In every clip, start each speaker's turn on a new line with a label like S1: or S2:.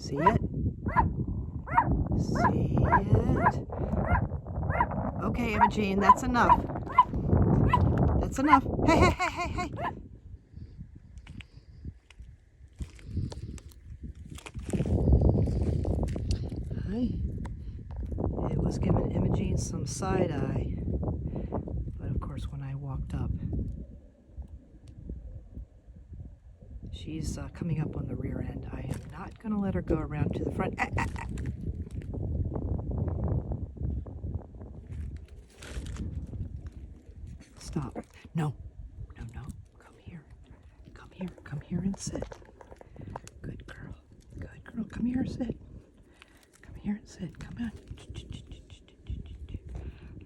S1: See it? See it? Okay, Imogene, that's enough. That's enough. Hey, hey, hey, hey, hey. It was giving Imogene some side eye, but of course when I walked up, she's coming up on the rear end. I am not going to let her go around to the front. Stop. No, no, no. Come here. Come here. Come here and sit. Good girl. Good girl. Come here and sit. Come here and sit. Come on.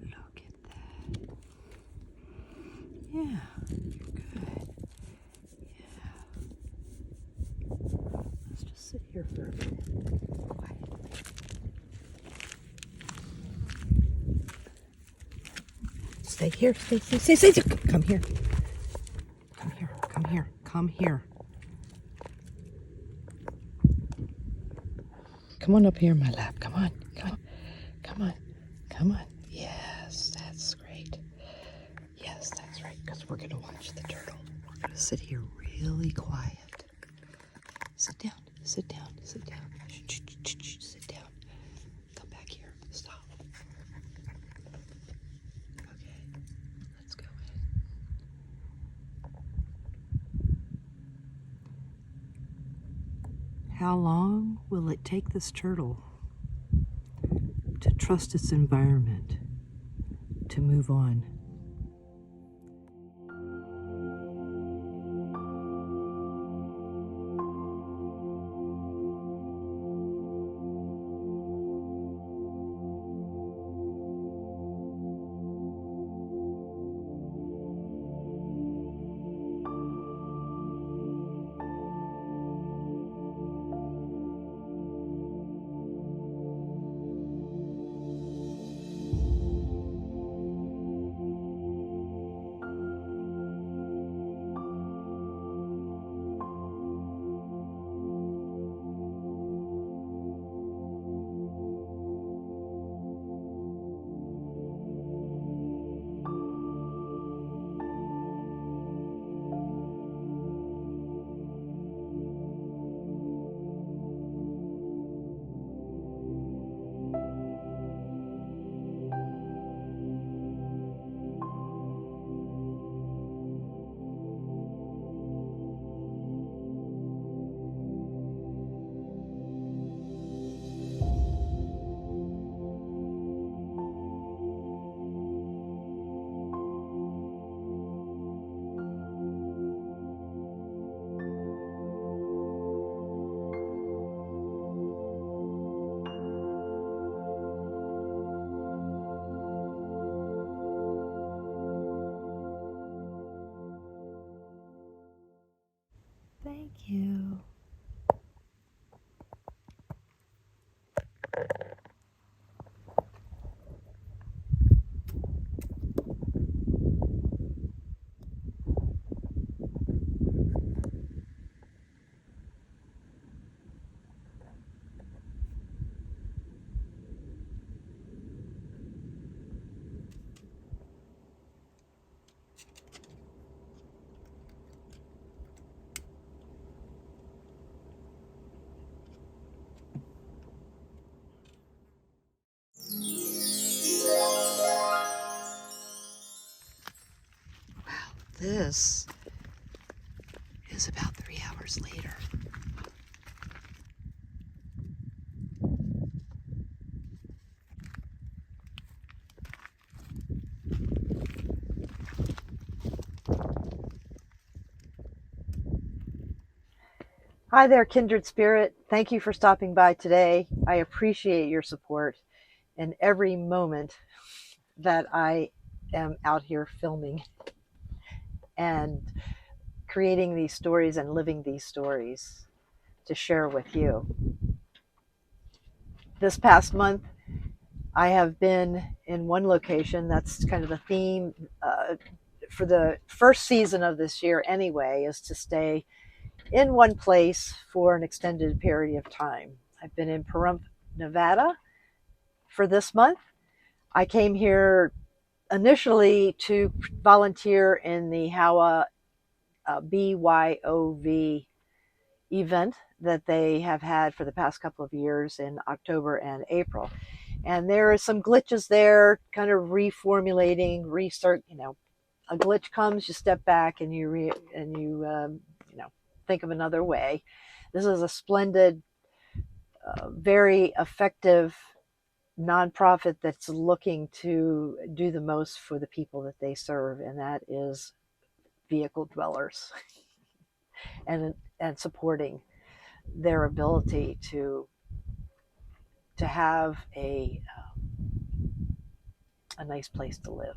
S1: Look at that. Yeah, you're good. Yeah. Let's just sit here for a minute. Quiet. Stay here. Stay. Come here. Come here. Come here. Come here. Come on up here in my lap. Come on. Come on. Come on. Come on. Yes, that's great. Yes, that's right. Because we're going to watch the turtle. We're going to sit here really quiet. Sit down. Sit down. Sit down. Shh, sit down. Come back here. Stop. Okay. Let's go in. How long will it take this turtle to trust its environment, to move on? Thank you. This is about 3 hours later. Hi there, kindred spirit. Thank you for stopping by today. I appreciate your support in every moment that I am out here filming and creating these stories and living these stories to share with you. This past month, I have been in one location. That's kind of the theme for the first season of this year anyway, is to stay in one place for an extended period of time.
S2: I've been in Pahrump, Nevada for this month. I came here initially to volunteer in the HOWA BYOV event that they have had for the past couple of years in October and April. And there are some glitches there, kind of reformulating, restart. A glitch comes, you step back and you think of another way. This is a splendid, very effective nonprofit that's looking to do the most for the people that they serve, and that is vehicle dwellers, and supporting their ability to have a nice place to live.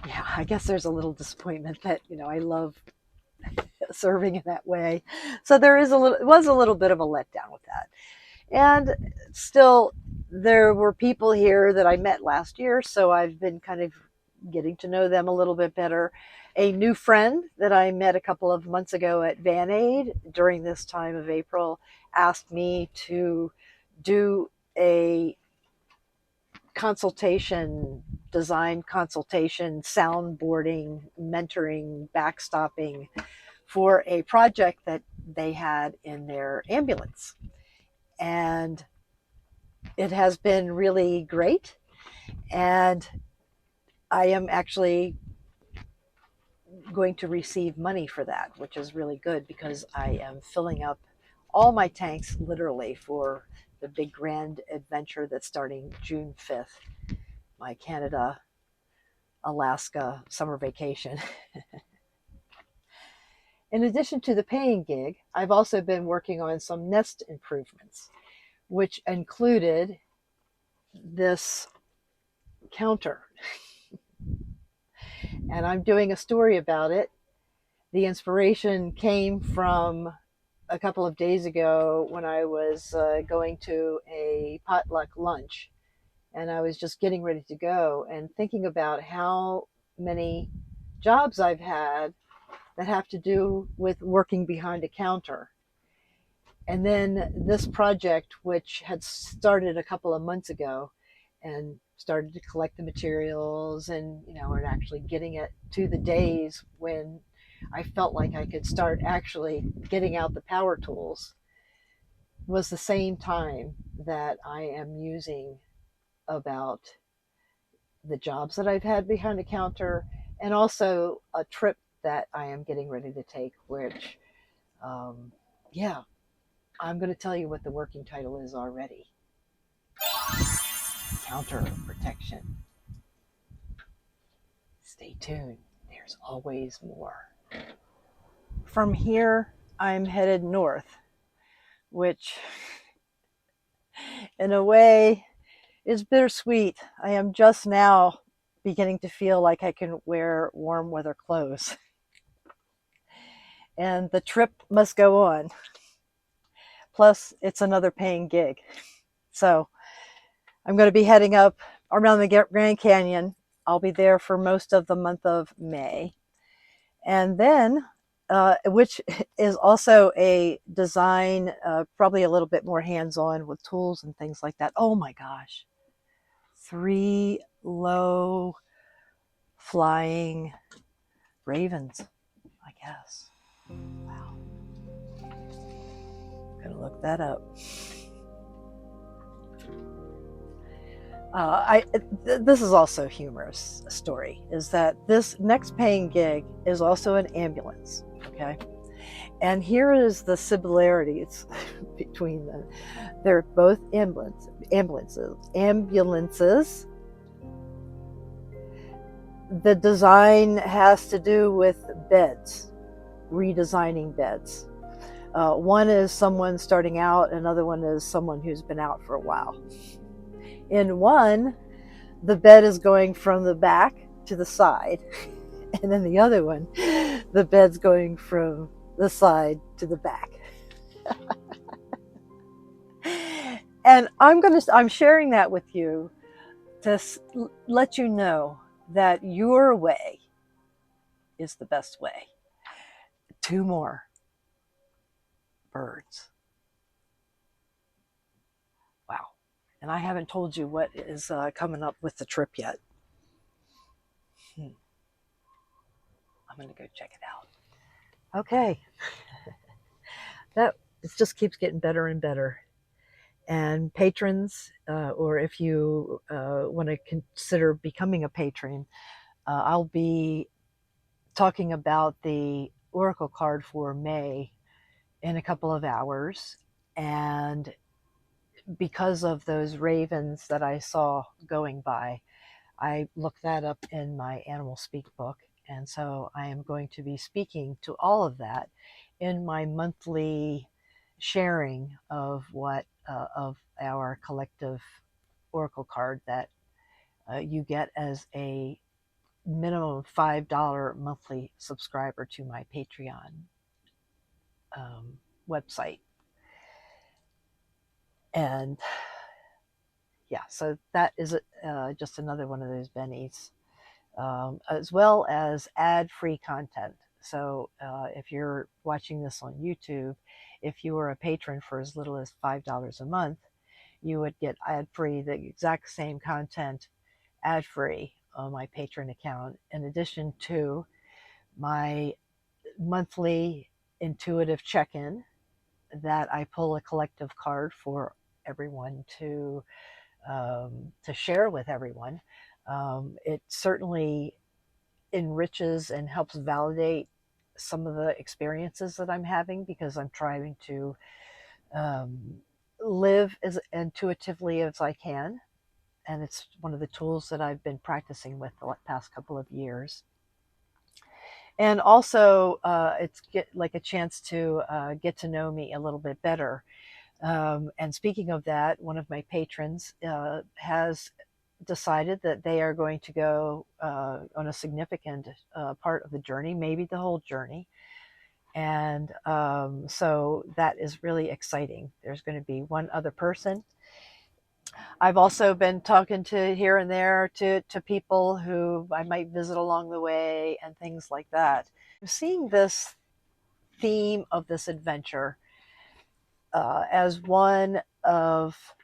S2: Yeah, I guess there's a little disappointment that I love serving in that way. So it was a little bit of a letdown with that. And still, there were people here that I met last year, so I've been kind of getting to know them a little bit better. A new friend that I met a couple of months ago at Van Aid during this time of April asked me to do a consultation, design consultation, soundboarding, mentoring, backstopping for a project that they had in their ambulance. And it has been really great. And I am actually going to receive money for that, which is really good because I am filling up all my tanks literally for the big grand adventure that's starting June 5th, my Canada, Alaska summer vacation. In addition to the paying gig, I've also been working on some nest improvements, which included this counter. And I'm doing a story about it. The inspiration came from a couple of days ago when I was going to a potluck lunch, and I was just getting ready to go and thinking about how many jobs I've had that have to do with working behind a counter. And then this project, which had started a couple of months ago, and started to collect the materials and actually getting it to the days when I felt like I could start actually getting out the power tools, was the same time that I am musing about the jobs that I've had behind the counter, and also a trip that I am getting ready to take, which, yeah, I'm going to tell you what the working title is already. Counter protection. Stay tuned. There's always more. From here, I'm headed north, which in a way is bittersweet. I am just now beginning to feel like I can wear warm weather clothes. And the trip must go on. Plus, it's another paying gig. So I'm going to be heading up around the Grand Canyon. I'll be there for most of the month of May. And then, which is also a design, probably a little bit more hands-on with tools and things like that. Oh my gosh. 3 low flying ravens, I guess. Wow. I'm going to look that up. This is also a humorous story, is that this next paying gig is also an ambulance, okay? And here is the similarities between them. They're both ambulances. The design has to do with beds, redesigning beds. One is someone starting out, another one is someone who's been out for a while. In one, the bed is going from the back to the side. And then the other one, the bed's going from the side to the back. And I'm sharing that with you to let you know that your way is the best way 2 more birds. Wow. And I haven't told you what is coming up with the trip yet. I'm going to go check it out. Okay. That it just keeps getting better and better. And patrons, or if you want to consider becoming a patron, I'll be talking about the Oracle card for May in a couple of hours. And because of those ravens that I saw going by, I looked that up in my Animal Speak book. And so I am going to be speaking to all of that in my monthly sharing of of our collective Oracle card that you get as a minimum of $5 monthly subscriber to my Patreon website. And yeah, so that is just another one of those bennies, as well as ad-free content. So if you're watching this on YouTube, if you were a patron for as little as $5 a month, you would get ad-free, the exact same content ad-free on my Patreon account, in addition to my monthly intuitive check-in that I pull a collective card for everyone to share with everyone. It certainly enriches and helps validate some of the experiences that I'm having, because I'm trying to live as intuitively as I can. And it's one of the tools that I've been practicing with the past couple of years. And also, it's like a chance to get to know me a little bit better. And speaking of that, one of my patrons has decided that they are going to go on a significant part of the journey, maybe the whole journey. And so that is really exciting. There's going to be one other person. I've also been talking to here and there to people who I might visit along the way and things like that. I'm seeing this theme of this adventure as one of,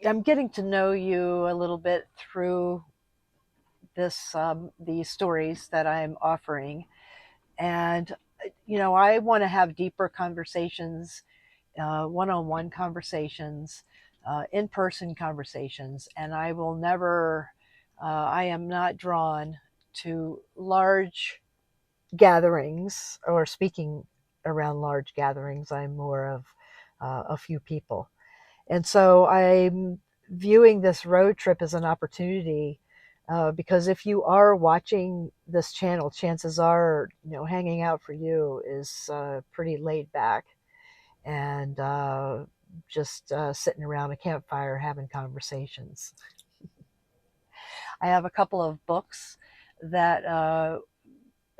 S2: I'm getting to know you a little bit through these stories that I'm offering. And, I want to have deeper conversations, one-on-one conversations, in-person conversations. And I will never, I am not drawn to large gatherings or speaking around large gatherings. I'm more of a few people. And so I'm viewing this road trip as an opportunity, because if you are watching this channel, chances are, hanging out for you is pretty laid back and just sitting around a campfire having conversations. I have a couple of books that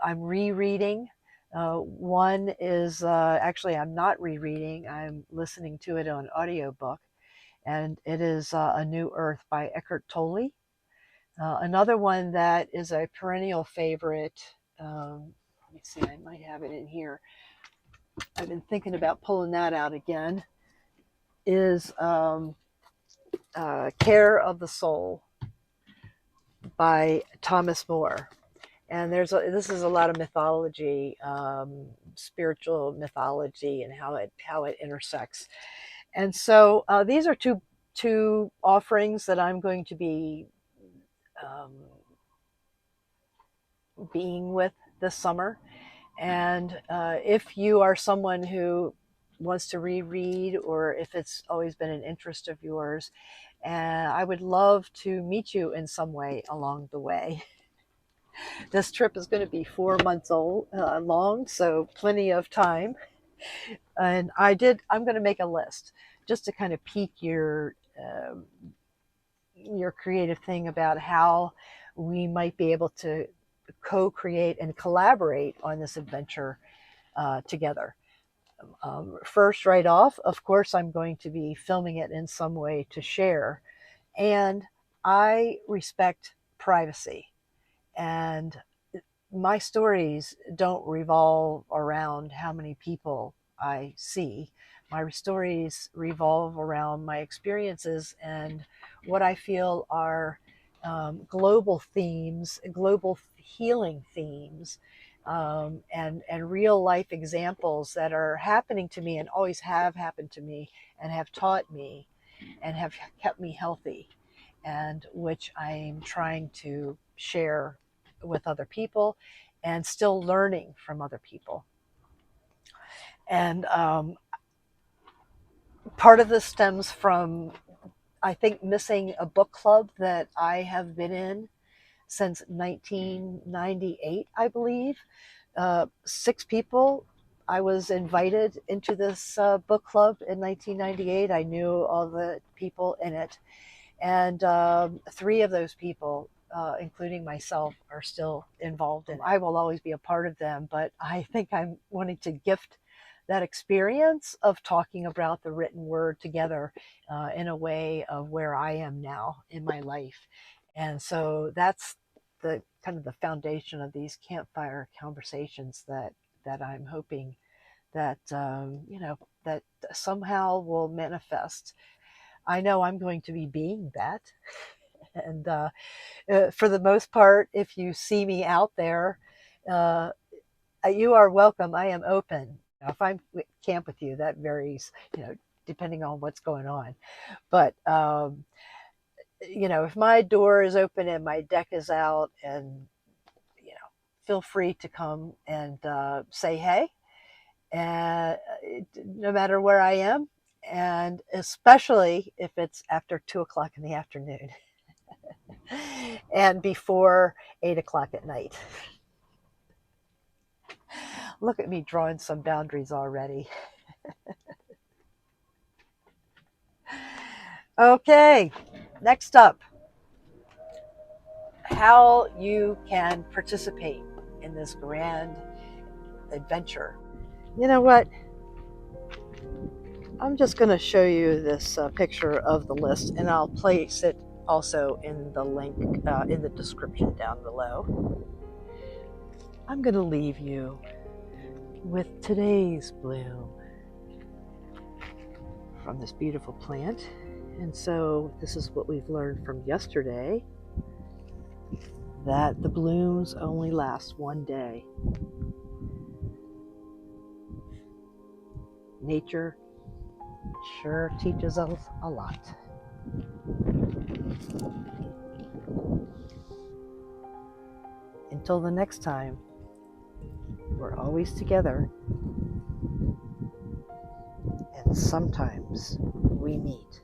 S2: I'm rereading. One is actually, I'm not rereading, I'm listening to it on audiobook, and it is A New Earth by Eckhart Tolle. Another one that is a perennial favorite, let me see, I might have it in here. I've been thinking about pulling that out again, is Care of the Soul by Thomas More. And this is a lot of mythology, spiritual mythology, and how it intersects. And so these are two offerings that I'm going to be being with this summer. And if you are someone who wants to reread, or if it's always been an interest of yours, I would love to meet you in some way along the way. This trip is going to be 4 months long, so plenty of time. And I'm going to make a list just to kind of pique your creative thing about how we might be able to co-create and collaborate on this adventure together. First, right off, of course, I'm going to be filming it in some way to share. And I respect privacy. And my stories don't revolve around how many people I see. My stories revolve around my experiences and what I feel are global themes, global healing themes, and real life examples that are happening to me and always have happened to me and have taught me and have kept me healthy, and which I'm trying to share with other people and still learning from other people. And part of this stems from, I think, missing a book club that I have been in since 1998, I believe. 6 people. I was invited into this book club in 1998. I knew all the people in it. And 3 of those people, including myself, are still involved in it. I will always be a part of them, but I think I'm wanting to gift that experience of talking about the written word together in a way of where I am now in my life. And so that's the kind of the foundation of these campfire conversations that I'm hoping that that somehow will manifest. I know I'm going to be being that. And for the most part, if you see me out there, uh, you are welcome. I am open. If I'm camp with you, that varies, depending on what's going on. But if my door is open and my deck is out, and feel free to come and say hey, and no matter where I am, and especially if it's after 2 o'clock in the afternoon and before 8 o'clock at night. Look at me drawing some boundaries already. Okay, next up, how you can participate in this grand adventure. You know what? I'm just going to show you this picture of the list, and I'll place it also in the link in the description down below. I'm going to leave you with today's bloom from this beautiful plant. And so this is what we've learned from yesterday, that the blooms only last one day. Nature sure teaches us a lot. Until the next time, we're always together, and sometimes we meet.